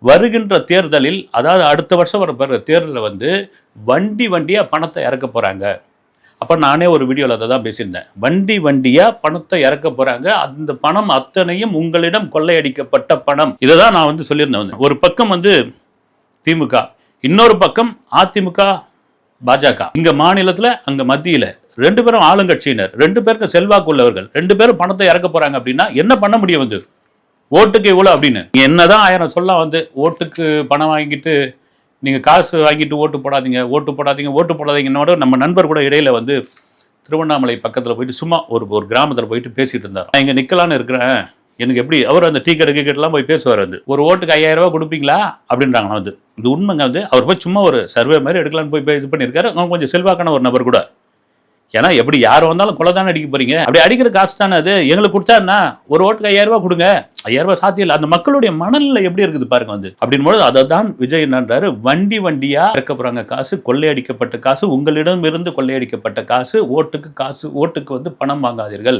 வருகின்ற தேர்தலில், அதாவது அடுத்த வருஷம் வர தேர்தலில் வந்து வண்டியாக பணத்தை இறக்க போகிறாங்க. அப்போ நானே ஒரு வீடியோவில் அதை தான் பேசியிருந்தேன். வண்டியாக பணத்தை இறக்க போகிறாங்க. அந்த பணம் அத்தனையும் உங்களிடம் கொள்ளையடிக்கப்பட்ட பணம். இதை தான் நான் வந்து சொல்லியிருந்தேன். ஒரு பக்கம் வந்து திமுக, இன்னொரு பக்கம் அதிமுக, பாஜக. இங்க மாநிலத்தில், அங்க மத்தியில் 2 பேரும் ஆளுங்கட்சியினர், 2 பேருக்கு செல்வாக்கு உள்ளவர்கள், 2 பேரும் பணத்தை இறக்க போறாங்க அப்படின்னா என்ன பண்ண முடியும்? வந்து ஓட்டுக்கு இவ்வளோ அப்படின்னு என்னதான் 1000 சொல்ல வந்து ஓட்டுக்கு பணம் வாங்கிட்டு நீங்கள் காசு வாங்கிட்டு ஓட்டு போடாதீங்கன்னோட நம்ம நண்பர் கூட இடையில வந்து திருவண்ணாமலை பக்கத்தில் போயிட்டு சும்மா ஒரு கிராமத்தில் போயிட்டு பேசிட்டு இருந்தார். நான் இங்கே நிற்கலான்னு இருக்கிறேன், எனக்கு எப்படி அவர் அந்த டீ கடை போய் பேசுவார். வந்து ஒரு ஓட்டுக்கு 5000 ரூபா கொடுப்பீங்களா அப்படின்றாங்க. வந்து இது உண்மைங்க. வந்து அவர் போய் சும்மா ஒரு சர்வே மாதிரி எடுக்கலான்னு போய் இது பண்ணியிருக்காரு. அவங்க கொஞ்சம் செல்வாக்கான ஒரு நபர் கூட. ஏன்னா எப்படி யார் வந்தாலும் கொலை தானே அடிக்க போறீங்க, அப்படி அடிக்கிற காசு தானே அது. எங்களுக்கு கொடுத்தாருன்னா ஒரு ஓட்டுக்கு 5000 ரூபாய் கொடுங்க, 5000 ரூபாய் சாத்தியம் இல்லை. அந்த மக்களுடைய மனநிலை எப்படி இருக்குது பாருங்க. வந்து அப்படின்போது அதை தான் விஜய் என்னன்றாரு, வண்டியா இறக்க போறாங்க காசு, கொள்ளையடிக்கப்பட்ட காசு, உங்களிடம் இருந்து கொள்ளையடிக்கப்பட்ட காசு, ஓட்டுக்கு வந்து பணம் வாங்காதீர்கள்.